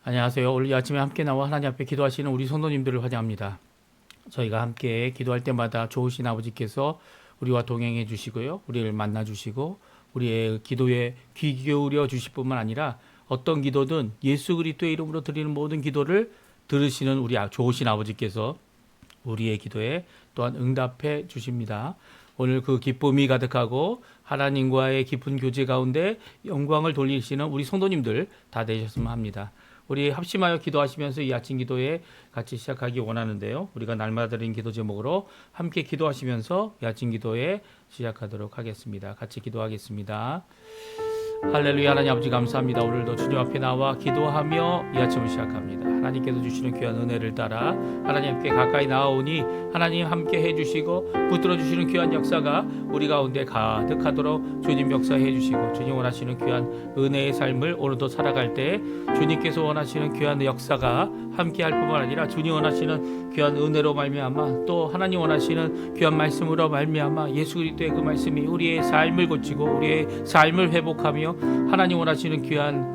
안녕하세요. 오늘 이 아침에 함께 나와 하나님 앞에 기도하시는 우리 성도님들을 환영합니다. 저희가 함께 기도할 때마다 좋으신 아버지께서 우리와 동행해 주시고요. 우리를 만나 주시고 우리의 기도에 귀 기울여 주실 뿐만 아니라 어떤 기도든 예수 그리스도의 이름으로 드리는 모든 기도를 들으시는 우리 좋으신 아버지께서 우리의 기도에 또한 응답해 주십니다. 오늘 그 기쁨이 가득하고 하나님과의 깊은 교제 가운데 영광을 돌리시는 우리 성도님들 다 되셨으면 합니다. 우리 합심하여 기도하시면서 이 아침 기도에 같이 시작하기 원하는데요. 우리가 날마다 드린 기도 제목으로 함께 기도하시면서 이 아침 기도에 시작하도록 하겠습니다. 같이 기도하겠습니다. 할렐루야. 하나님 아버지 감사합니다. 오늘도 주님 앞에 나와 기도하며 이 아침을 시작합니다. 하나님께서 주시는 귀한 은혜를 따라 하나님께 가까이 나아오니 하나님 함께 해주시고 붙들어 주시는 귀한 역사가 우리 가운데 가득하도록 주님 역사해 주시고 주님 원하시는 귀한 은혜의 삶을 오늘도 살아갈 때 주님께서 원하시는 귀한 역사가 함께 할 뿐만 아니라 주님 원하시는 귀한 은혜로 말미암아 또 하나님 원하시는 귀한 말씀으로 말미암아 예수 그리스도의 그 말씀이 우리의 삶을 고치고 우리의 삶을 회복하며 하나님 원하시는 귀한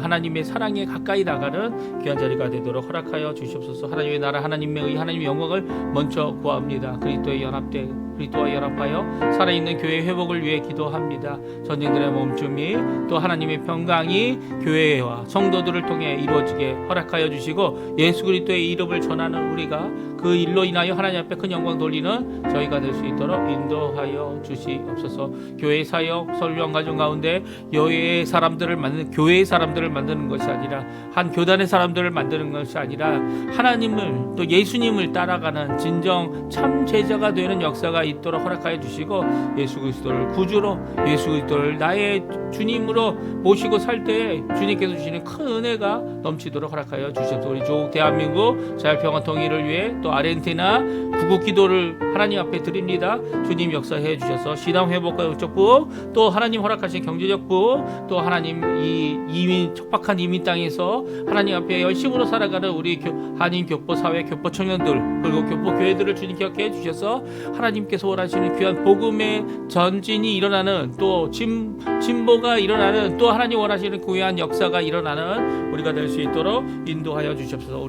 하나님의 사랑에 가까이 나가는 귀한 자리가 되도록 허락하여 주시옵소서. 하나님의 나라, 하나님의 의, 하나님의 영광을 먼저 구합니다. 그리스도와 연합하여 살아있는 교회 회복을 위해 기도합니다. 전쟁들의 멈춤이 또 하나님의 평강이 교회와 성도들을 통해 이루어지게 허락하여 주시고 예수 그리스도의 이름을 전하는 우리가 그 일로 인하여 하나님 앞에 큰 영광 돌리는 저희가 될 수 있도록 인도하여 주시옵소서. 교회 사역, 설령 가정 가운데 교회의 사람들을 만드는 것이 아니라 한 교단의 사람들을 만드는 것이 아니라 하나님을 또 예수님을 따라가는 진정 참 제자가 되는 역사가 있도록 허락하여 주시고 예수 그리스도를 구주로 예수 그리스도를 나의 주님으로 모시고 살 때 주님께서 주시는 큰 은혜가 넘치도록 허락하여 주시옵소서. 우리 조국 대한민국 자유평화 통일을 위해 또 아르헨티나 구국 기도를 하나님 앞에 드립니다. 주님 역사해 주셔서 신앙 회복과 영적 부흥 또 하나님 허락하신 경제적 부흥 또 하나님 이 척박한 이민 땅에서 하나님 앞에 열심으로 살아가는 우리 한인 교포 사회 교포 청년들 그리고 교포 교회들을 주님 기억해 주셔서 하나님께서 원하시는 귀한 복음의 전진이 일어나는 또 진보가 일어나는 또 하나님 원하시는 귀한 역사가 일어나는 우리가 될 수 있도록 인도하여 주시옵소서.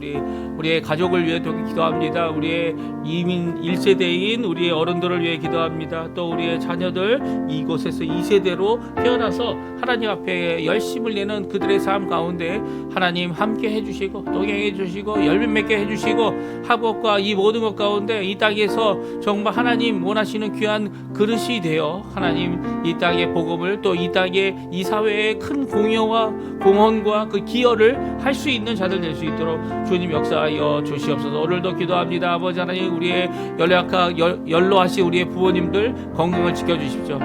우리의 가족을 위해 기도합니다. 우리의 이민 1세대인 우리의 어른들을 위해 기도합니다. 또 우리의 자녀들 이곳에서 2세대로 태어나서 하나님 앞에 열심을 내는 그들의 삶 가운데 하나님 함께 해주시고 동행해 주시고 열매 맺게 해주시고 학업과 이 모든 것 가운데 이 땅에서 정말 하나님 원하시는 귀한 그릇이 되어 하나님 이 땅의 복음을 또 이 땅의 이 사회의 큰 공여와 공헌과 그 기여를 할 수 있는 자들 될 수 있도록 주님 역사하여 주시옵소서. 오늘도 기도합니다. 아버지 하나님 우리의 연로하신 우리의 부모님들 건강을 지켜주십시오.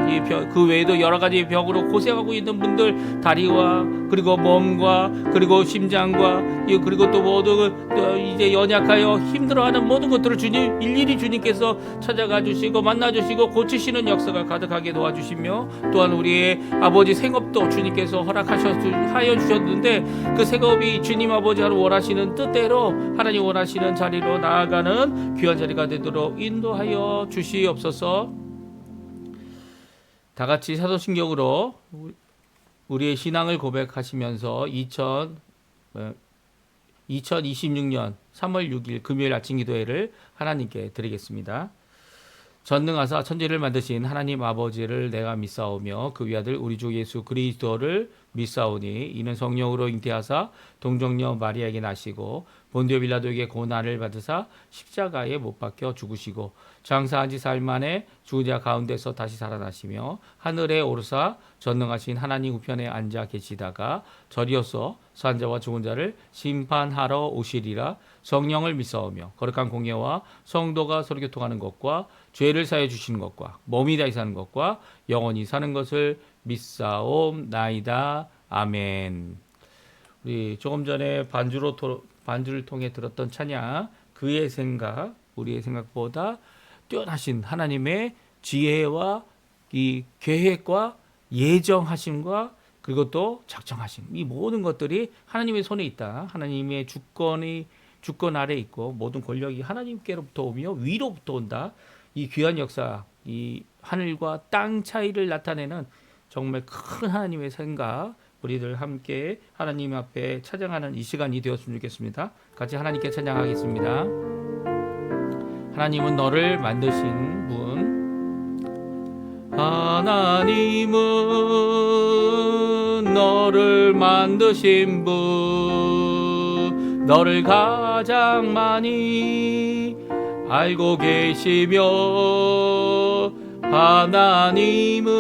그 외에도 여러 가지 병으로 고생하고 있는 분들 다리와 그리고 몸과 그리고 심장과 그리고 또 모두 이제 연약하여 힘들어하는 모든 것들을 주님 일일이 주님께서 찾아가 주시고 만나 주시고 고치시는 역사가 가득하게 도와주시며 또한 우리의 아버지 생업도 주님께서 허락하여 주셨는데 그 생업이 주님 아버지 원하시는 뜻대로 하나님 원하시는 자리로 나아가는 귀한 자리가 되도록 인도하여 주시옵소서. 다 같이 사도신경으로 우리의 신앙을 고백하시면서 2026년 3월 6일 금요일 아침 기도회를 하나님께 드리겠습니다. 전능하사 천지를 만드신 하나님 아버지를 내가 믿사오며 그 위아들 우리 주 예수 그리스도를 믿사오니 이는 성령으로 잉태하사 동정녀 마리아에게 나시고 본디오 빌라도에게 고난을 받으사 십자가에 못 박혀 죽으시고 장사한 지 사흘 만에 죽은 자 가운데서 다시 살아나시며 하늘에 오르사 전능하신 하나님 우편에 앉아 계시다가 저리어서 산 자와 죽은 자를 심판하러 오시리라. 성령을 믿사오며 거룩한 공예와 성도가 서로 교통하는 것과 죄를 사해 주시는 것과 몸이 다시 사는 것과 영원히 사는 것을 믿사옵나이다. 아멘. 우리 조금 전에 반주를 통해 들었던 찬양 그의 생각 우리의 생각보다 뛰어나신 하나님의 지혜와 이 계획과 예정하심과 그리고 또 작정하심 이 모든 것들이 하나님의 손에 있다. 하나님의 주권 아래 있고 모든 권력이 하나님께로부터 오며 위로부터 온다. 이 귀한 역사 이 하늘과 땅 차이를 나타내는 정말 큰 하나님의 생각 우리들 함께 하나님 앞에 찬양하는 이 시간이 되었으면 좋겠습니다. 같이 하나님께 찬양하겠습니다. 하나님은 너를 만드신 분, 하나님은 너를 만드신 분, 너를 가장 많이 알고 계시며, 하나님은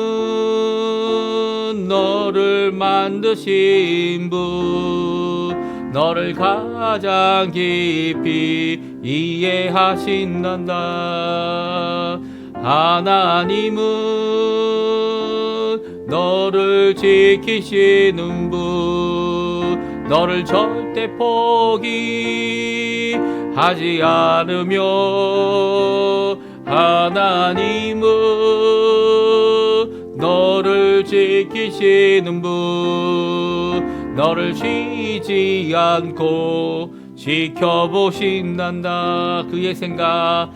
너를 만드신 분, 너를 가장 깊이 이해하신단다. 하나님은 너를 지키시는 분, 너를 절대 포기하지 않으며, 하나님은 너를 지키시는 분, 너를 쉬지 않고 지켜보신단다. 그의 생각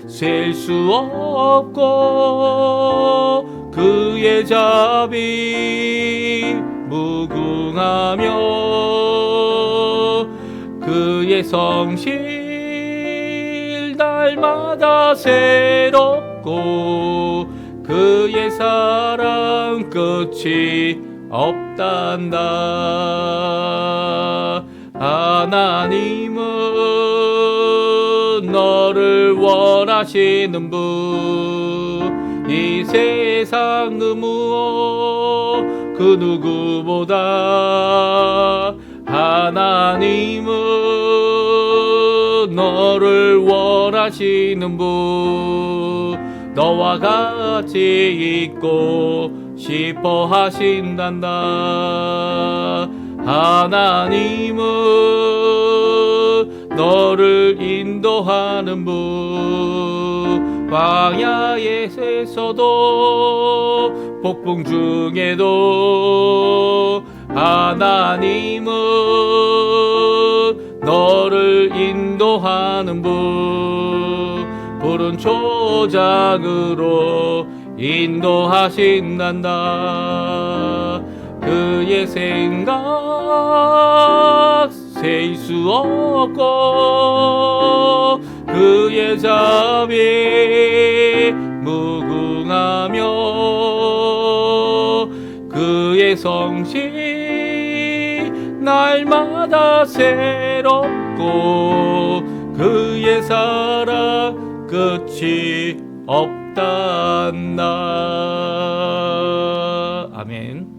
셀 수 없고, 그의 자비 무궁하며, 그의 성실 날마다 새롭고, 그의 사랑 끝이 없단다. 하나님은 너를 원하시는 분, 이 세상 그 무엇 그 누구보다 하나님은 너를 원하시는 분, 너와 같이 있고 싶어 하신단다. 하나님은 너를 인도하는 분, 광야에서도 폭풍 중에도 하나님은 너를 인도하는 분, 푸른 초장으로 인도하신단다. 그의 생각 셀 수 없고, 그의 자비 무궁하며, 그의 성실 날마다 새롭고, 그의 사랑 끝이 없단다. 아멘.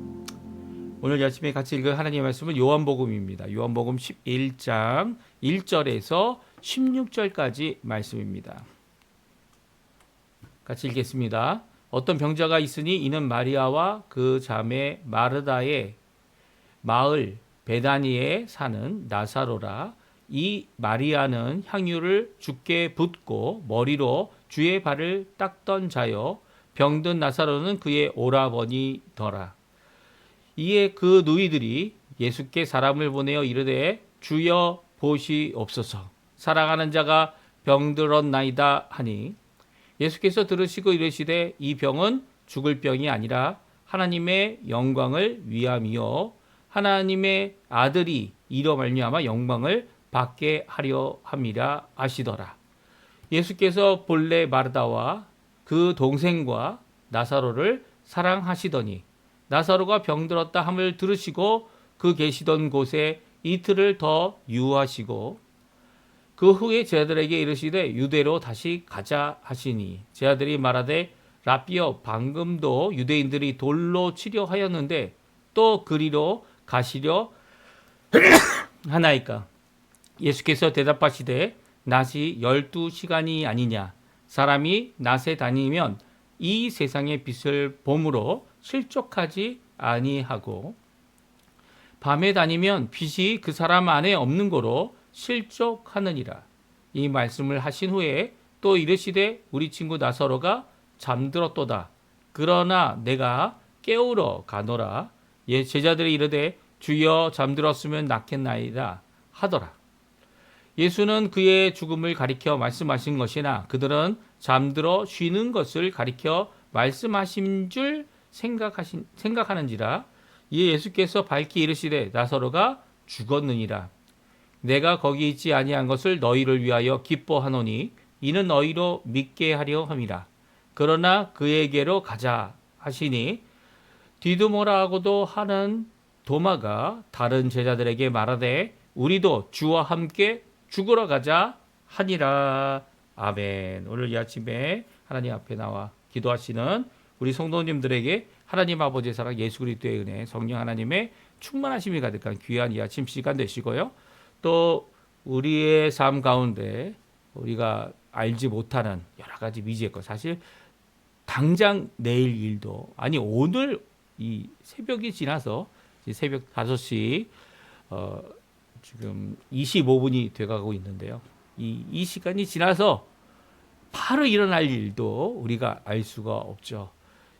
오늘 아침에 같이 읽은 하나님의 말씀은 요한복음입니다. 요한복음 11장 1절에서 16절까지 말씀입니다. 같이 읽겠습니다. 어떤 병자가 있으니 이는 마리아와 그 자매 마르다의 마을 베다니에 사는 나사로라. 이 마리아는 향유를 주께 붓고 머리로 주의 발을 닦던 자여, 병든 나사로는 그의 오라버니더라. 이에 그 누이들이 예수께 사람을 보내어 이르되, 주여 보시옵소서, 사랑하는 자가 병들었나이다 하니, 예수께서 들으시고 이르시되, 이 병은 죽을 병이 아니라 하나님의 영광을 위함이요, 하나님의 아들이 이로 말미암아 영광을 받게 하려 함이라 하시더라. 예수께서 본래 마르다와 그 동생과 나사로를 사랑하시더니, 나사로가 병들었다 함을 들으시고 그 계시던 곳에 이틀을 더 유하시고, 그 후에 제자들에게 이르시되 유대로 다시 가자 하시니, 제자들이 말하되, 라삐여, 방금도 유대인들이 돌로 치려 하였는데 또 그리로 가시려 하나이까? 예수께서 대답하시되, 낮이 12시간이 아니냐? 사람이 낮에 다니면 이 세상의 빛을 봄으로 실족하지 아니하고, 밤에 다니면 빛이 그 사람 안에 없는 거로 실족하느니라. 이 말씀을 하신 후에 또 이르시되, 우리 친구 나사로가 잠들었도다. 그러나 내가 깨우러 가노라. 제자들이 이르되, 주여, 잠들었으면 낫겠나이다 하더라. 예수는 그의 죽음을 가리켜 말씀하신 것이나 그들은 잠들어 쉬는 것을 가리켜 말씀하신 줄 생각하는지라. 이에 예수께서 밝히 이르시되 나사로가 죽었느니라. 내가 거기 있지 아니한 것을 너희를 위하여 기뻐하노니 이는 너희로 믿게 하려 함이라. 그러나 그에게로 가자 하시니 디두모라고도 하는 도마가 다른 제자들에게 말하되 우리도 주와 함께 죽으러 가자 하니라. 아멘. 오늘 이 아침에 하나님 앞에 나와 기도하시는 우리 성도님들에게 하나님 아버지의 사랑, 예수 그리스도의 은혜, 성령 하나님의 충만하심이 가득한 귀한 이 아침 시간 되시고요. 또 우리의 삶 가운데 우리가 알지 못하는 여러 가지 미지의 것, 사실 당장 내일 일도 아니 오늘 이 새벽이 지나서 새벽 5시 지금 25분이 돼가고 있는데요. 이 시간이 지나서 바로 일어날 일도 우리가 알 수가 없죠.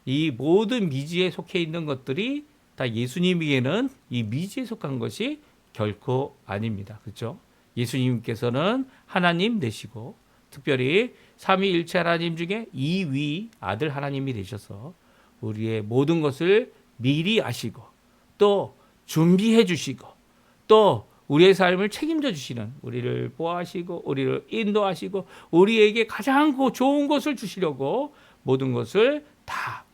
이 모든 미지에 속해 있는 것들이 다 예수님에게는 이 미지에 속한 것이 결코 아닙니다. 그렇죠? 예수님께서는 하나님 되시고 특별히 삼위일체 하나님 중에 2위 아들 하나님이 되셔서 우리의 모든 것을 미리 아시고 또 준비해 주시고 또 우리의 삶을 책임져 주시는, 우리를 보호하시고 우리를 인도하시고 우리에게 가장 좋은 것을 주시려고 모든 것을 다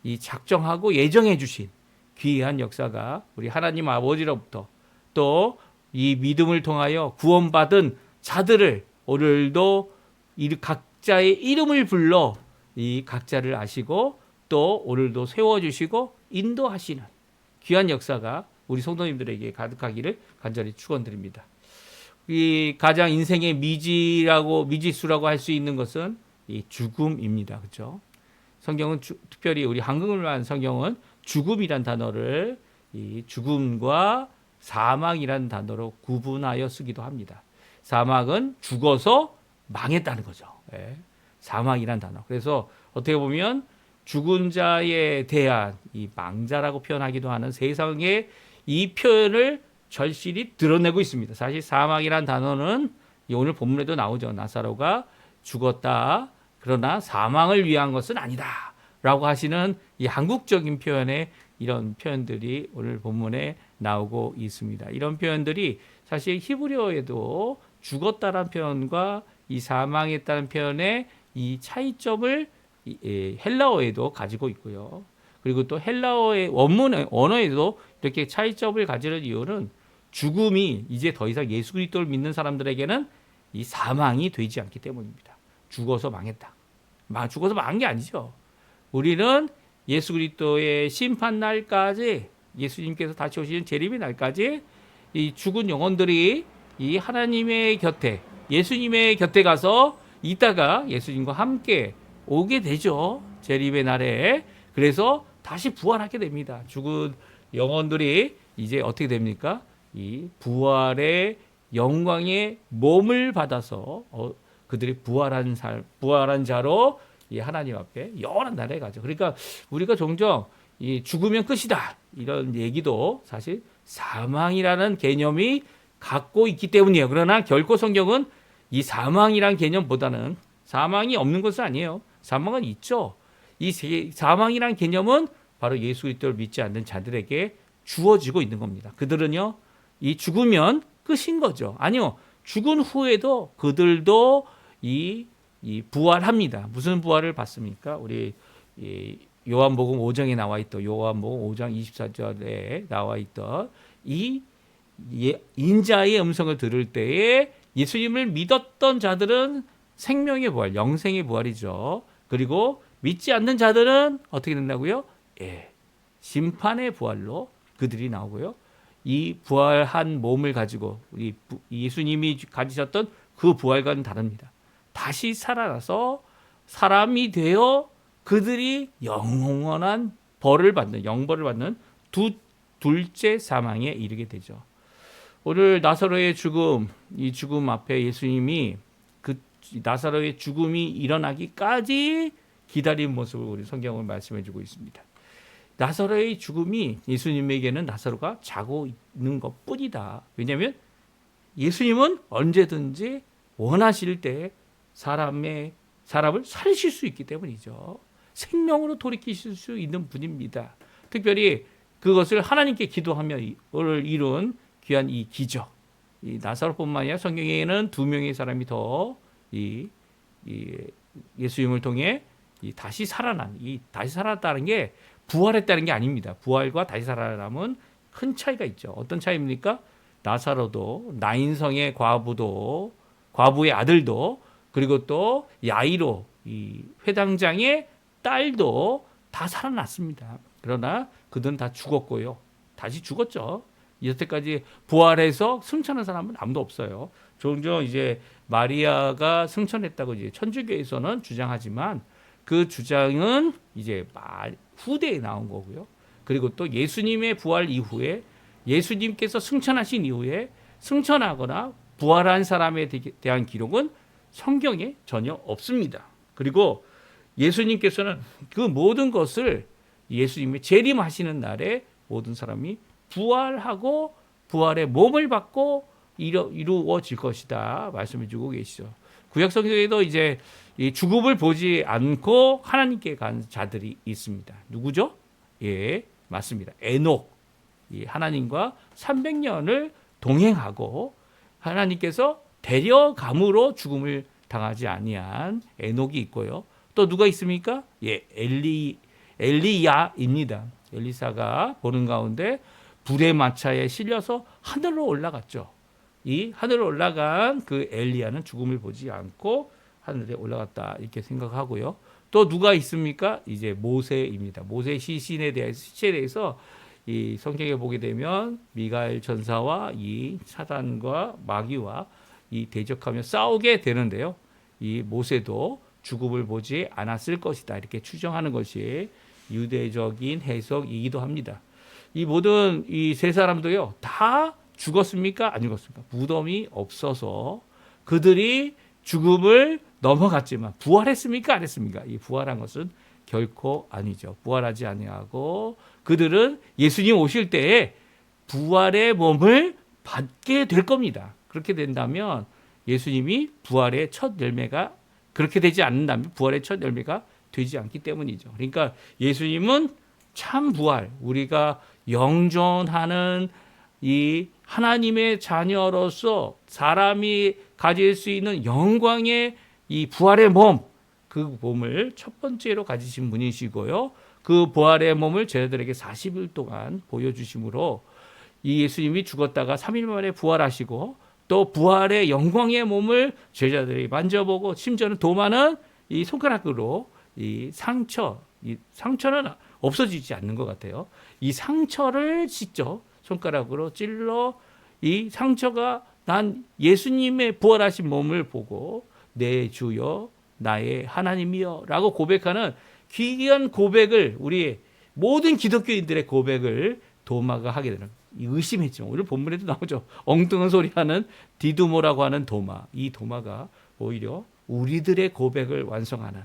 이 작정하고 예정해 주신 귀한 역사가 우리 하나님 아버지로부터 또 이 믿음을 통하여 구원받은 자들을 오늘도 각자의 이름을 불러 이 각자를 아시고 또 오늘도 세워주시고 인도하시는 귀한 역사가 우리 성도님들에게 가득하기를 간절히 축원드립니다. 이 가장 인생의 미지수라고 할 수 있는 것은 이 죽음입니다. 그렇죠? 성경은 특별히 우리 한국을 한 성경은 죽음이란 단어를 이 죽음과 사망이란 단어로 구분하여 쓰기도 합니다. 사망은 죽어서 망했다는 거죠. 예. 사망이란 단어. 그래서 어떻게 보면 죽은 자에 대한 이 망자라고 표현하기도 하는 세상의 이 표현을 절실히 드러내고 있습니다. 사실 사망이란 단어는 오늘 본문에도 나오죠. 나사로가 죽었다. 그러나 사망을 위한 것은 아니다. 라고 하시는 이 한국적인 표현의 이런 표현들이 오늘 본문에 나오고 있습니다. 이런 표현들이 사실 히브리어에도 죽었다라는 표현과 이 사망했다는 표현의 이 차이점을 헬라어에도 가지고 있고요. 그리고 또 헬라어의 원문 언어에도 이렇게 차이점을 가지는 이유는 죽음이 이제 더 이상 예수 그리스도를 믿는 사람들에게는 이 사망이 되지 않기 때문입니다. 죽어서 망했다. 죽어서 망한 게 아니죠. 우리는 예수 그리스도의 심판 날까지, 예수님께서 다시 오시는 재림의 날까지 이 죽은 영혼들이 이 하나님의 곁에, 예수님의 곁에 가서 있다가 예수님과 함께 오게 되죠. 재림의 날에. 그래서 다시 부활하게 됩니다. 죽은 영혼들이 이제 어떻게 됩니까? 이 부활의 영광의 몸을 받아서 그들이 부활한 자로 이 하나님 앞에 영원한 나라에 가죠. 그러니까 우리가 종종 이 죽으면 끝이다 이런 얘기도 사실 사망이라는 개념이 갖고 있기 때문이에요. 그러나 결코 성경은 이 사망이란 개념보다는, 사망이 없는 것은 아니에요. 사망은 있죠. 이 사망이란 개념은 바로 예수 그리스도를 믿지 않는 자들에게 주어지고 있는 겁니다. 그들은요, 이 죽으면 끝인 거죠. 아니요, 죽은 후에도 그들도 이 부활합니다. 무슨 부활을 받습니까? 우리 요한복음 5장에 나와 있던, 요한복음 5장 24절에 나와 있던 이 인자의 음성을 들을 때에 예수님을 믿었던 자들은 생명의 부활, 영생의 부활이죠. 그리고 믿지 않는 자들은 어떻게 된다고요? 심판의 부활로 그들이 나오고요. 이 부활한 몸을 가지고 우리 예수님이 가지셨던 그 부활과는 다릅니다. 다시 살아나서 사람이 되어 그들이 영원한 벌을 받는, 영벌을 받는 둘째 사망에 이르게 되죠. 오늘 나사로의 죽음, 이 죽음 앞에 예수님이 그 나사로의 죽음이 일어나기까지 기다린 모습을 우리 성경은 말씀해 주고 있습니다. 나사로의 죽음이 예수님에게는 나사로가 자고 있는 것뿐이다. 왜냐하면 예수님은 언제든지 원하실 때 사람을 살리실 수 있기 때문이죠. 생명으로 돌이키실 수 있는 분입니다. 특별히 그것을 하나님께 기도하며 이룬 귀한 이 기적. 이 나사로뿐만 아니라 성경에는 두 명의 사람이 더 예수님을 통해 다시 살아난, 다시 살았다는 게 부활했다는 게 아닙니다. 부활과 다시 살아남은 큰 차이가 있죠. 어떤 차이입니까? 나사로도, 나인성의 과부의 아들도, 그리고 또 야이로, 이 회당장의 딸도 다 살아났습니다. 그러나 그들은 다 죽었고요. 다시 죽었죠. 여태까지 부활해서 승천한 사람은 아무도 없어요. 종종 이제 마리아가 승천했다고 이제 천주교에서는 주장하지만 그 주장은 이제 후대에 나온 거고요. 그리고 또 예수님의 부활 이후에 예수님께서 승천하신 이후에 승천하거나 부활한 사람에 대한 기록은 성경에 전혀 없습니다. 그리고 예수님께서는 그 모든 것을 예수님의 재림하시는 날에 모든 사람이 부활하고 부활의 몸을 받고 이루어질 것이다 말씀해 주고 계시죠. 구약 성경에도 이제 이 죽음을 보지 않고 하나님께 간 자들이 있습니다. 누구죠? 예, 맞습니다. 에녹. 하나님과 300년을 동행하고 하나님께서 데려감으로 죽음을 당하지 아니한 에녹이 있고요. 또 누가 있습니까? 예, 엘리야입니다. 엘리사가 보는 가운데 불의 마차에 실려서 하늘로 올라갔죠. 이 하늘로 올라간 그 엘리야는 죽음을 보지 않고 하늘에 올라갔다 이렇게 생각하고요. 또 누가 있습니까? 이제 모세입니다. 모세 시신에 대해서 이 성경에 보게 되면 미가엘 전사와 이 사단과 마귀와 이 대적하며 싸우게 되는데요. 이 모세도 죽음을 보지 않았을 것이다 이렇게 추정하는 것이 유대적인 해석이기도 합니다. 이 모든 이 세 사람도요 다 죽었습니까? 안 죽었습니까? 무덤이 없어서 그들이 죽음을 넘어갔지만 부활했습니까? 안 했습니까? 이 부활한 것은 결코 아니죠. 부활하지 아니하고 그들은 예수님 오실 때에 부활의 몸을 받게 될 겁니다. 그렇게 된다면 예수님이 부활의 첫 열매가 그렇게 되지 않는다면 부활의 첫 열매가 되지 않기 때문이죠. 그러니까 예수님은 참 부활, 우리가 영존하는 이 하나님의 자녀로서 사람이 가질 수 있는 영광의 이 부활의 몸, 그 몸을 첫 번째로 가지신 분이시고요. 그 부활의 몸을 제자들에게 40일 동안 보여주심으로 이 예수님이 죽었다가 3일 만에 부활하시고 또 부활의 영광의 몸을 제자들이 만져보고 심지어는 도마는 이 손가락으로 이 상처는 없어지지 않는 것 같아요. 이 상처를 직접 손가락으로 찔러 이 상처가 난 예수님의 부활하신 몸을 보고 내 주여 나의 하나님이여 라고 고백하는 귀한 고백을 우리 모든 기독교인들의 고백을 도마가 하게 되는 의심했죠. 오늘 본문에도 나오죠. 엉뚱한 소리하는 디두모라고 하는 도마. 이 도마가 오히려 우리들의 고백을 완성하는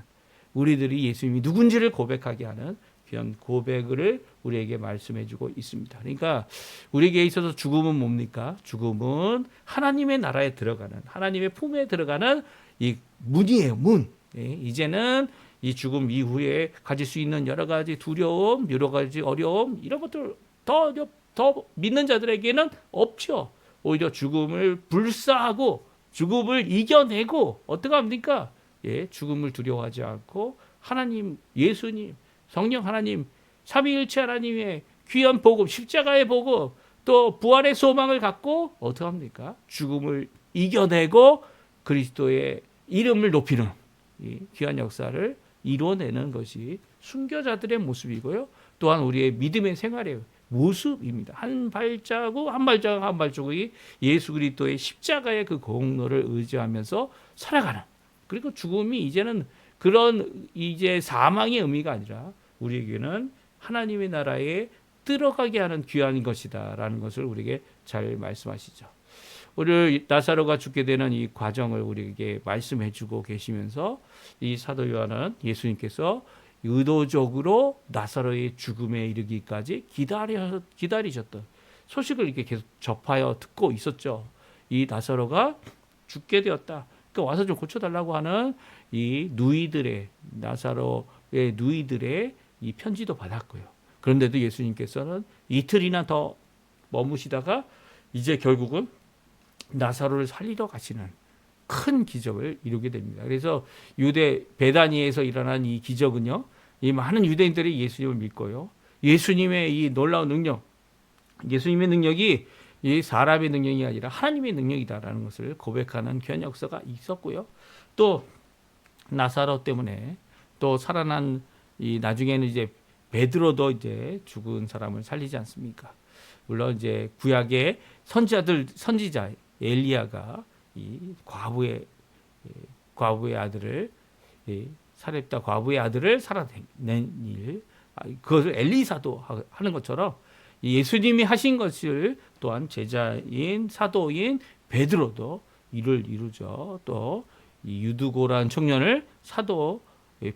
우리들이 예수님이 누군지를 고백하게 하는 귀한 고백을 우리에게 말씀해주고 있습니다. 그러니까 우리에게 있어서 죽음은 뭡니까? 죽음은 하나님의 나라에 들어가는 하나님의 품에 들어가는 이 문이에요. 문. 이제는 이 죽음 이후에 가질 수 있는 여러 가지 두려움, 여러 가지 어려움 이런 것들 더 믿는 자들에게는 없죠. 오히려 죽음을 불사하고 죽음을 이겨내고 어떻게 합니까? 예, 죽음을 두려워하지 않고 하나님, 예수님, 성령 하나님, 삼위일체 하나님의 귀한 복음, 십자가의 복음, 또 부활의 소망을 갖고 어떻게 합니까? 죽음을 이겨내고 그리스도의 이름을 높이는 이 귀한 역사를 이뤄내는 것이 순교자들의 모습이고요. 또한 우리의 믿음의 생활의 모습입니다. 한 발자국이 예수 그리스도의 십자가의 그 공로를 의지하면서 살아가는. 그리고 죽음이 이제는 그런 이제 사망의 의미가 아니라 우리에게는 하나님의 나라에 들어가게 하는 귀한 것이다라는 것을 우리에게 잘 말씀하시죠. 오늘 나사로가 죽게 되는 이 과정을 우리에게 말씀해주고 계시면서 이 사도 요한은 예수님께서 의도적으로 나사로의 죽음에 이르기까지 기다리셨던 소식을 이렇게 계속 접하여 듣고 있었죠. 이 나사로가 죽게 되었다. 그러니까 와서 좀 고쳐달라고 하는 이 누이들의 나사로 누이들의 이 편지도 받았고요. 그런데도 예수님께서는 이틀이나 더 머무시다가 이제 결국은 나사로를 살리러 가시는 큰 기적을 이루게 됩니다. 그래서 유대 베다니에서 일어난 이 기적은요, 이 많은 유대인들이 예수님을 믿고요, 예수님의 이 놀라운 능력, 예수님의 능력이 이 사람의 능력이 아니라 하나님의 능력이다라는 것을 고백하는 귀한 역사가 있었고요. 또 나사로 때문에 또 살아난 이 나중에는 이제 베드로도 이제 죽은 사람을 살리지 않습니까? 물론 이제 구약의 선지자 엘리야가 이 과부의 아들을 사렙다 과부의 아들을 살아낸 일, 그것을 엘리사도 하는 것처럼 예수님이 하신 것을 또한 제자인 사도인 베드로도 이루죠. 또 이 유두고란 청년을 사도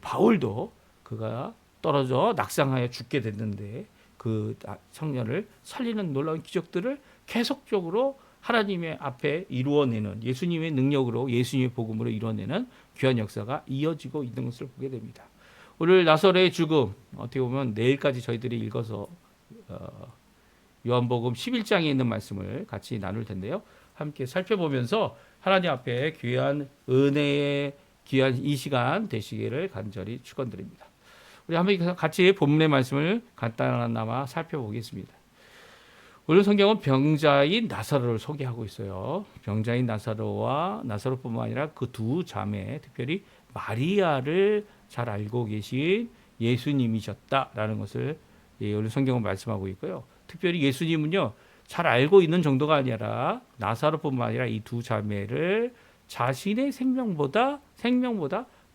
바울도 그가 떨어져 낙상하여 죽게 됐는데 그 청년을 살리는 놀라운 기적들을 계속적으로 하나님의 앞에 이루어내는, 예수님의 능력으로, 예수님의 복음으로 이루어내는 귀한 역사가 이어지고 있는 것을 보게 됩니다. 오늘 나사로의 죽음, 어떻게 보면 내일까지 저희들이 읽어서 요한복음 11장에 있는 말씀을 같이 나눌 텐데요. 함께 살펴보면서 하나님 앞에 귀한 은혜의 귀한 이 시간 되시기를 간절히 축원드립니다. 우리 한번 같이 본문의 말씀을 간단하나마 살펴보겠습니다. 오늘 성경은 병자인 나사로를 소개하고 있어요. 병자인 나사로뿐만 아니라 그 두 자매, 특별히 마리아를 잘 알고 계신 예수님이셨다라는 것을 오늘 성경은 말씀하고 있고요. 특별히 예수님은요, 잘 알고 있는 정도가 아니라 나사로뿐만 아니라 이 두 자매를 자신의 생명보다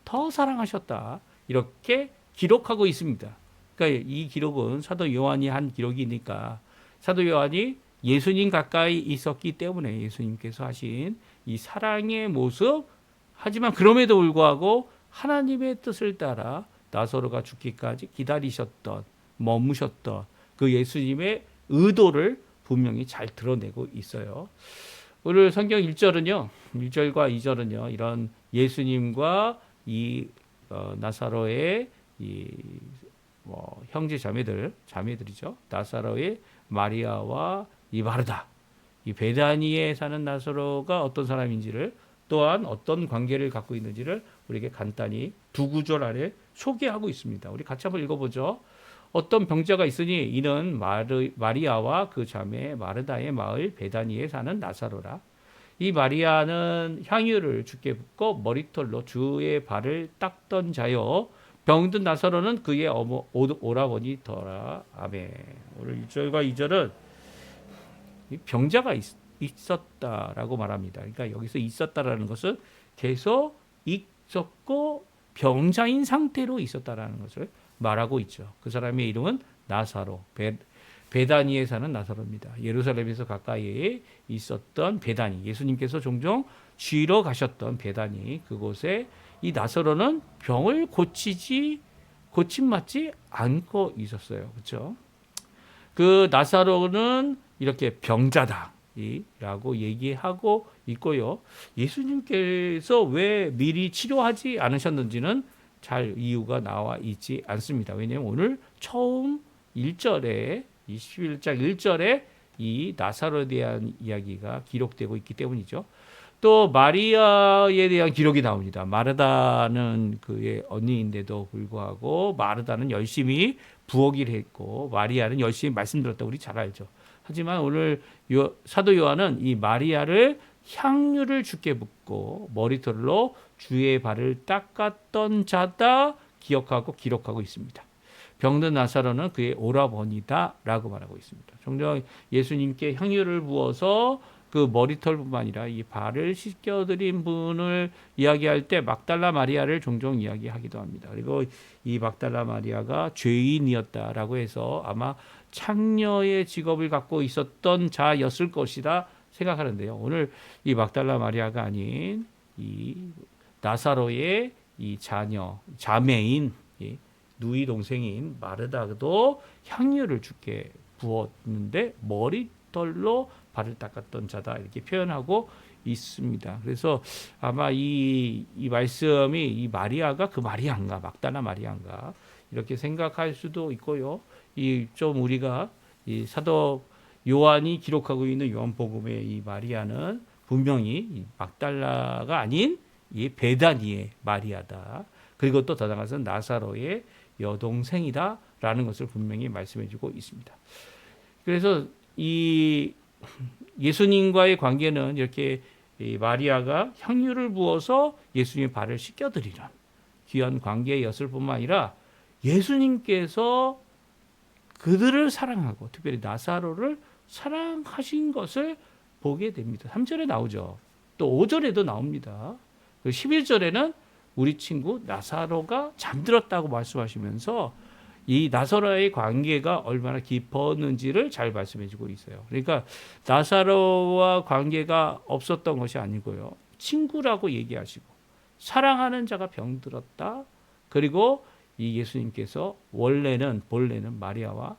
더 사랑하셨다, 이렇게 기록하고 있습니다. 그러니까 이 기록은 사도 요한이 한 기록이니까 사도 요한이 예수님 가까이 있었기 때문에 예수님께서 하신 이 사랑의 모습, 하지만 그럼에도 불구하고 하나님의 뜻을 따라 나사로가 죽기까지 기다리셨던, 머무셨던 그 예수님의 의도를 분명히 잘 드러내고 있어요. 오늘 성경 1절은요, 1절과 2절은요, 이런 예수님과 이 나사로의 이 형제 자매들이죠. 나사로의 마리아와 이 마르다, 이 베다니에 사는 나사로가 어떤 사람인지를, 또한 어떤 관계를 갖고 있는지를 우리에게 간단히 두 구절 아래 소개하고 있습니다. 우리 같이 한번 읽어보죠. 어떤 병자가 있으니 이는 마리아와 그 자매 마르다의 마을 베다니에 사는 나사로라. 이 마리아는 향유를 주께 붓고 머리털로 주의 발을 닦던 자요, 병든 나사로는 그의 오라버니더라. 아멘. 오늘 1절과 2절은 병자가 있었다라고 말합니다. 그러니까 여기서 있었다라는 것은 계속 있었고 병자인 상태로 있었다라는 것을 말하고 있죠. 그 사람의 이름은 나사로, 베다니에 사는 나사로입니다. 예루살렘에서 가까이에 있었던 베다니, 예수님께서 종종 쉬러 가셨던 베다니, 그곳에 이 나사로는 병을 고침맞지 않고 있었어요. 그렇죠? 그 나사로는 이렇게 병자다라고 얘기하고 있고요. 예수님께서 왜 미리 치료하지 않으셨는지는 잘 이유가 나와 있지 않습니다. 왜냐하면 오늘 처음 1절에 21장 1절에 이 나사로에 대한 이야기가 기록되고 있기 때문이죠. 또 마리아에 대한 기록이 나옵니다. 마르다는 그의 언니인데도 불구하고 마르다는 열심히 부엌일 했고 마리아는 열심히 말씀 들었다고 우리 잘 알죠. 하지만 오늘 사도 요한은 이 마리아를 향유를 주께 붓고 머리털로 주의 발을 닦았던 자다 기록하고 있습니다. 병든 나사로는 그의 오라버니다 라고 말하고 있습니다. 종종 예수님께 향유를 부어서 그 머리털뿐만 아니라 이 발을 씻겨드린 분을 이야기할 때 막달라 마리아를 종종 이야기하기도 합니다. 그리고 이 막달라 마리아가 죄인이었다라고 해서 아마 창녀의 직업을 갖고 있었던 자였을 것이다 생각하는데요. 오늘 이 막달라 마리아가 아닌 이 나사로의 이 자매인 누이 동생인 마르다도 향유를 주께 부었는데 머리털로 발을 닦았던 자다, 이렇게 표현하고 있습니다. 그래서 아마 이 말씀이 이 마리아가 그 마리아인가, 막달라 마리아인가 이렇게 생각할 수도 있고요. 이 좀 우리가 이 사도 요한이 기록하고 있는 요한복음의 이 마리아는 분명히 이 막달라가 아닌 이 베다니의 마리아다. 그리고 또 더 나아가서 나사로의 여동생이다라는 것을 분명히 말씀해주고 있습니다. 그래서 이 예수님과의 관계는 이렇게 이 마리아가 향유를 부어서 예수님의 발을 씻겨드리는 귀한 관계였을 뿐만 아니라 예수님께서 그들을 사랑하고 특별히 나사로를 사랑하신 것을 보게 됩니다. 3절에 나오죠. 또 5절에도 나옵니다. 11절에는 우리 친구 나사로가 잠들었다고 말씀하시면서 이 나사로의 관계가 얼마나 깊었는지를 잘 말씀해주고 있어요. 그러니까 나사로와 관계가 없었던 것이 아니고요. 친구라고 얘기하시고 사랑하는 자가 병들었다. 그리고 이 예수님께서 본래는 마리아와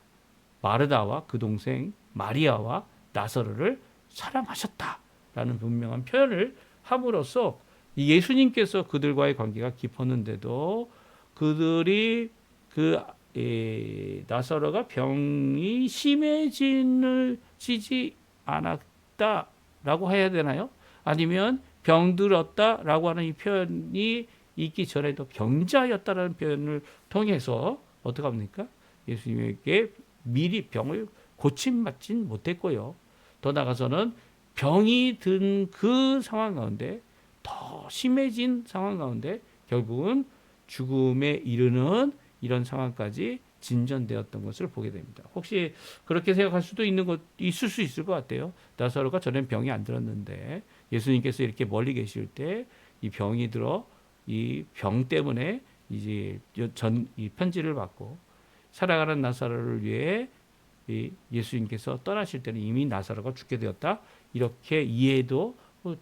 마르다와 그 동생 마리아와 나사로를 사랑하셨다라는 분명한 표현을 함으로써 이 예수님께서 그들과의 관계가 깊었는데도 그들이 나사로가 병이 심해지지 않았다라고 해야 되나요? 아니면 병들었다라고 하는 이 표현이 있기 전에도 병자였다라는 표현을 통해서 어떻게 합니까? 예수님에게 미리 병을 고침받진 못했고요. 더 나아가서는 병이 든 그 상황 가운데 더 심해진 상황 가운데 결국은 죽음에 이르는 이런 상황까지 진전되었던 것을 보게 됩니다. 혹시 그렇게 생각할 수도 있을 수 있을 것 같아요. 나사로가 전엔 병이 안 들었는데 예수님께서 이렇게 멀리 계실 때 이 병이 들어 이 병 때문에 이제 이 편지를 받고 살아가는 나사로를 위해 예수님께서 떠나실 때는 이미 나사로가 죽게 되었다. 이렇게 이해해도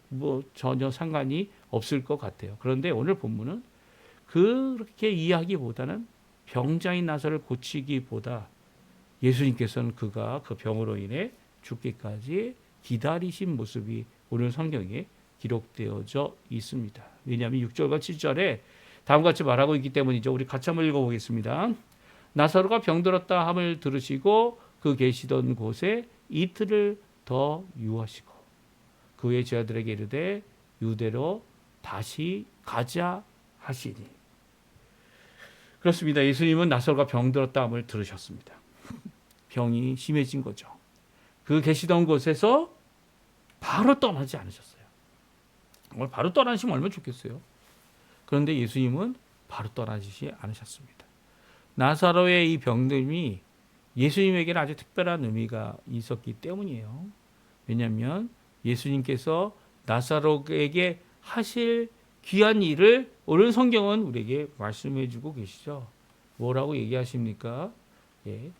뭐 전혀 상관이 없을 것 같아요. 그런데 오늘 본문은 그렇게 이해하기보다는 병자인 나사로를 고치기보다 예수님께서는 그가 그 병으로 인해 죽기까지 기다리신 모습이 오늘 성경에 기록되어져 있습니다. 왜냐하면 6절과 7절에 다음과 같이 말하고 있기 때문이죠. 우리 같이 한번 읽어보겠습니다. 나사로가 병들었다 함을 들으시고 그 계시던 곳에 이틀을 더 유하시고 그 후에 제자들에게 이르되 유대로 다시 가자 하시니. 그렇습니다. 예수님은 나사로가 병들었다 함을 들으셨습니다. 병이 심해진 거죠. 그 계시던 곳에서 바로 떠나지 않으셨어요. 바로 떠나시면 얼마나 좋겠어요. 그런데 예수님은 바로 떠나시지 않으셨습니다. 나사로의 이 병듦이 예수님에게는 아주 특별한 의미가 있었기 때문이에요. 왜냐하면 예수님께서 나사로에게 하실 귀한 일을 오늘 성경은 우리에게 말씀해 주고 계시죠. 뭐라고 얘기하십니까? 예.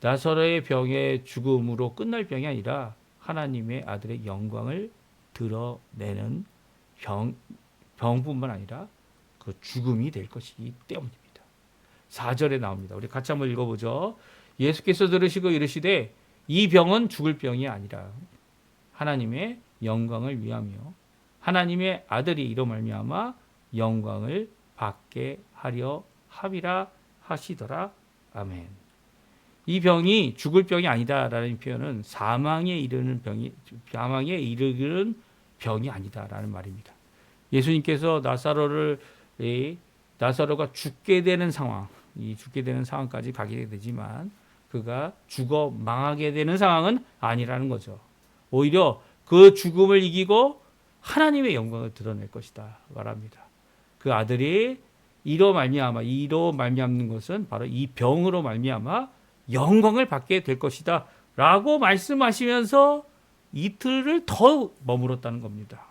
나사로의 병의 죽음으로 끝날 병이 아니라 하나님의 아들의 영광을 드러내는 병뿐만 아니라 그 죽음이 될 것이기 때문입니다. 4절에 나옵니다. 우리 같이 한번 읽어보죠. 예수께서 들으시고 이르시되 이 병은 죽을 병이 아니라 하나님의 영광을 위하며 하나님의 아들이 이로 말미암아 영광을 받게 하려 함이라 하시더라. 아멘. 이 병이 죽을 병이 아니다라는 표현은 사망에 이르는 병이 아니다라는 말입니다. 예수님께서 나사로가 죽게 되는 상황까지 가게 되지만 그가 죽어 망하게 되는 상황은 아니라는 거죠. 오히려 그 죽음을 이기고 하나님의 영광을 드러낼 것이다 말합니다. 그 아들이 이로 말미암는 것은 바로 이 병으로 말미암아 영광을 받게 될 것이다 라고 말씀하시면서 이틀을 더 머물렀다는 겁니다.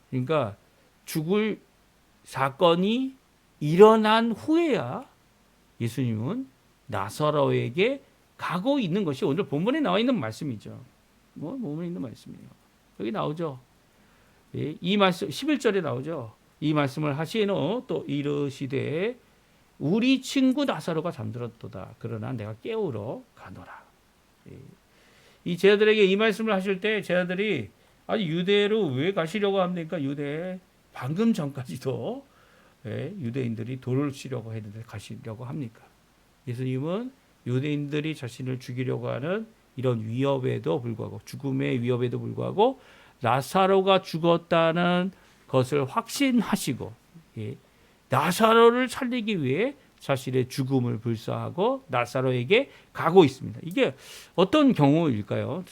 그러니까 죽을 사건이 일어난 후에야 예수님은 나사로에게 가고 있는 것이 오늘 본문에 나와 있는 말씀이죠. 본문에 있는 말씀이에요. 여기 나오죠. 이 말씀 11절에 나오죠. 이 말씀을 하시노 또 이르시되 우리 친구 나사로가 잠들었도다. 그러나 내가 깨우러 가노라. 이 제자들에게 이 말씀을 하실 때 제자들이 아니 유대로 왜 가시려고 합니까? 유대 방금 전까지도 유대인들이 돌을 치려고 했는데 가시려고 합니까? 예수님은 유대인들이 자신을 죽이려고 하는 이런 위협에도 불구하고 죽음의 위협에도 불구하고 나사로가 죽었다는 것을 확신하시고 나사로를 살리기 위해 자신의 죽음을 불사하고 나사로에게 가고 있습니다. 이게 어떤 경우일까요?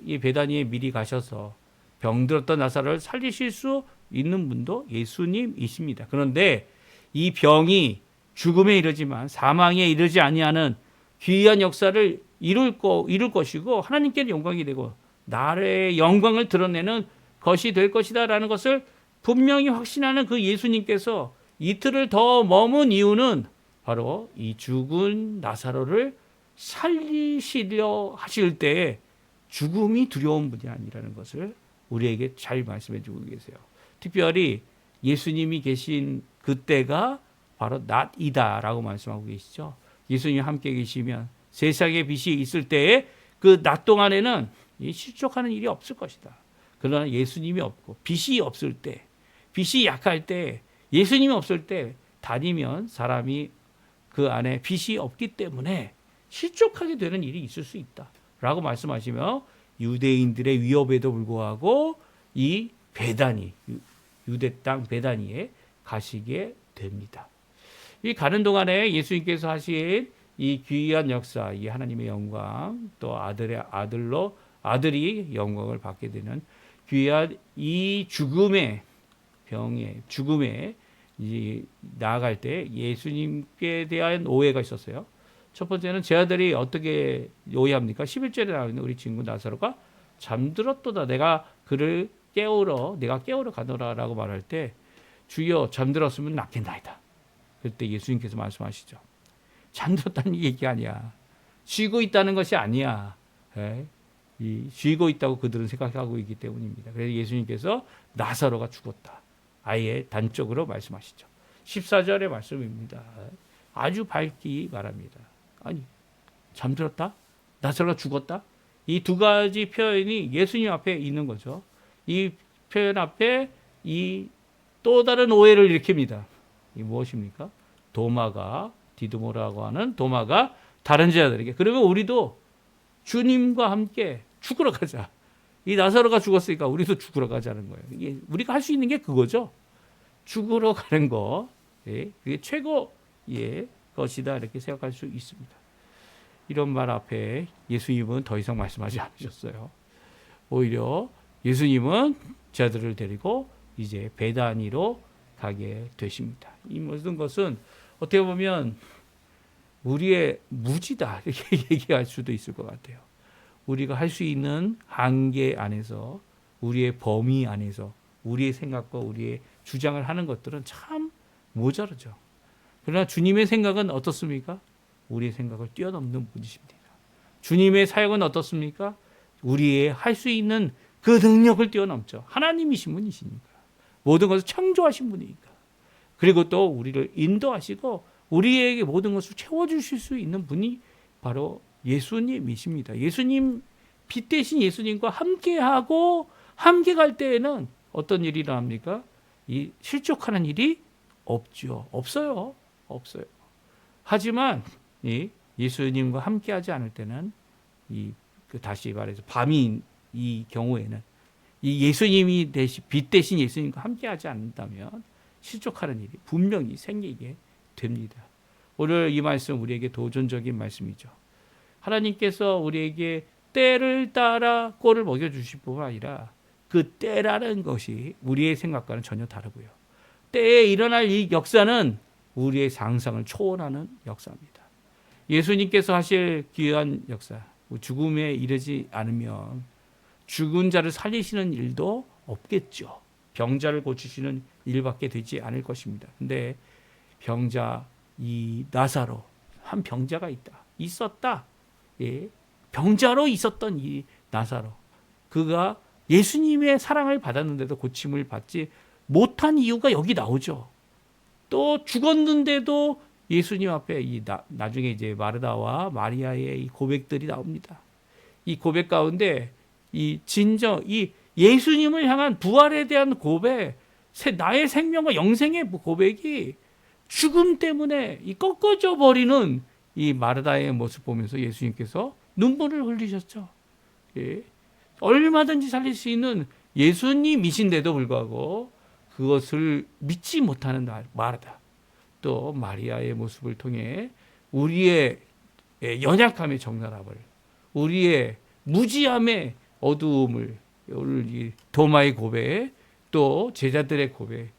이 베다니에 미리 가셔서 병들었던 나사로를 살리실 수 있는 분도 예수님이십니다. 그런데 이 병이 죽음에 이르지만 사망에 이르지 아니하는 귀한 역사를 이룰 것이고 하나님께는 영광이 되고 나라의 영광을 드러내는 것이 될 것이다라는 것을 분명히 확신하는 그 예수님께서 이틀을 더 머문 이유는 바로 이 죽은 나사로를 살리시려 하실 때에 죽음이 두려운 분이 아니라는 것을 우리에게 잘 말씀해 주고 계세요. 특별히 예수님이 계신 그때가 바로 낮이다라고 말씀하고 계시죠. 예수님이 함께 계시면 세상에 빛이 있을 때에 그 낮 동안에는 실족하는 일이 없을 것이다. 그러나 예수님이 없고 빛이 없을 때, 빛이 약할 때, 예수님이 없을 때 다니면 사람이 그 안에 빛이 없기 때문에 실족하게 되는 일이 있을 수 있다라고 말씀하시며 유대인들의 위협에도 불구하고 이 베다니, 유대 땅 베다니에 가시게 됩니다. 이 가는 동안에 예수님께서 하신 이 귀한 역사, 이 하나님의 영광, 또 아들이 영광을 받게 되는 귀한 이 죽음에 나아갈 때 예수님께 대한 오해가 있었어요. 첫 번째는 제 아들이 어떻게 오해합니까? 11절에 나오는 우리 친구 나사로가 잠들었도다. 내가 깨우러 가노라라고 말할 때 주여 잠들었으면 낫겠나이다. 그때 예수님께서 말씀하시죠. 잠들었다는 얘기 아니야. 쉬고 있다는 것이 아니야. 쉬고 있다고 그들은 생각하고 있기 때문입니다. 그래서 예수님께서 나사로가 죽었다. 아예 단적으로 말씀하시죠. 14절의 말씀입니다. 아주 밝히 말합니다. 아니, 잠들었다? 나사로가 죽었다? 이 두 가지 표현이 예수님 앞에 있는 거죠. 이 표현 앞에 이 또 다른 오해를 일으킵니다. 이 무엇입니까? 디두모라고 하는 도마가 다른 제자들에게 그러면 우리도 주님과 함께 죽으러 가자. 이 나사로가 죽었으니까 우리도 죽으러 가자는 거예요. 이게 우리가 할 수 있는 게 그거죠. 죽으러 가는 거, 그게 최고의 것이다 이렇게 생각할 수 있습니다. 이런 말 앞에 예수님은 더 이상 말씀하지 않으셨어요. 오히려 예수님은 제자들을 데리고 이제 베다니로 가게 되십니다. 이 모든 것은 어떻게 보면 우리의 무지다 이렇게 얘기할 수도 있을 것 같아요. 우리가 할 수 있는 한계 안에서 우리의 범위 안에서 우리의 생각과 우리의 주장을 하는 것들은 참 모자르죠. 그러나 주님의 생각은 어떻습니까? 우리의 생각을 뛰어넘는 분이십니다. 주님의 사역은 어떻습니까? 우리의 할 수 있는 그 능력을 뛰어넘죠. 하나님이신 분이시니까. 모든 것을 창조하신 분이니까. 그리고 또 우리를 인도하시고 우리에게 모든 것을 채워주실 수 있는 분이 바로 예수님이십니다. 예수님, 빛 대신 예수님과 함께하고 함께 갈 때에는 어떤 일이 일어납니까? 이 실족하는 일이 없어요. 하지만 예수님과 함께하지 않을 때는 다시 말해서 밤인 이 경우에는 이 예수님이 빛 대신 예수님과 함께하지 않는다면 실족하는 일이 분명히 생기게 됩니다. 오늘 이 말씀 우리에게 도전적인 말씀이죠. 하나님께서 우리에게 때를 따라 꼴을 먹여주실 뿐만 아니라 그 때라는 것이 우리의 생각과는 전혀 다르고요. 때에 일어날 이 역사는 우리의 상상을 초월하는 역사입니다. 예수님께서 하실 귀한 역사, 죽음에 이르지 않으면 죽은 자를 살리시는 일도 없겠죠. 병자를 고치시는 일밖에 되지 않을 것입니다. 근데 병자, 이 나사로, 한 병자가 있었다. 병자로 있었던 이 나사로, 그가 예수님의 사랑을 받았는데도 고침을 받지 못한 이유가 여기 나오죠. 또 죽었는데도 예수님 앞에 나중에 이제 마르다와 마리아의 이 고백들이 나옵니다. 이 고백 가운데 이 예수님을 향한 부활에 대한 고백, 나의 생명과 영생의 고백이 죽음 때문에 이 꺾어져 버리는 이 마르다의 모습 보면서 예수님께서 눈물을 흘리셨죠. 예. 얼마든지 살릴 수 있는 예수님이신데도 불구하고 그것을 믿지 못하는 마르다, 또 마리아의 모습을 통해 우리의 연약함의 적나라함을, 우리의 무지함의 어두움을, 이 도마의 고백, 또 제자들의 고백,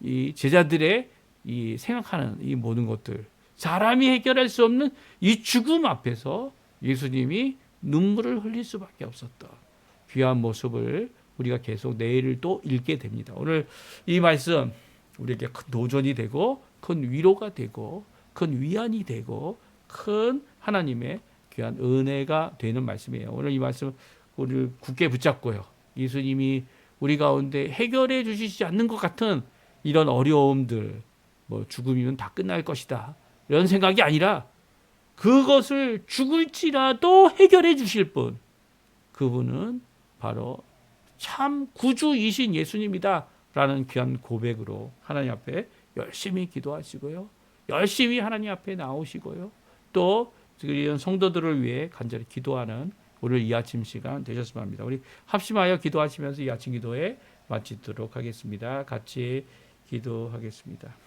이 제자들의 이 생각하는 이 모든 것들, 사람이 해결할 수 없는 이 죽음 앞에서 예수님이 눈물을 흘릴 수밖에 없었던 귀한 모습을 우리가 계속 내일을 또 읽게 됩니다. 오늘 이 말씀 우리에게 큰 도전이 되고 큰 위로가 되고 큰 위안이 되고 큰 하나님의 귀한 은혜가 되는 말씀이에요. 오늘 이 말씀 우리를 굳게 붙잡고요. 예수님이 우리 가운데 해결해 주시지 않는 것 같은 이런 어려움들, 뭐 죽음이면 다 끝날 것이다, 이런 생각이 아니라 그것을 죽을지라도 해결해 주실 분, 그분은 바로 참 구주이신 예수님이다 라는 귀한 고백으로 하나님 앞에 열심히 기도하시고요, 열심히 하나님 앞에 나오시고요, 또 이런 성도들을 위해 간절히 기도하는 오늘 이 아침 시간 되셨으면 합니다. 우리 합심하여 기도하시면서 이 아침 기도에 마치도록 하겠습니다. 같이 기도하겠습니다.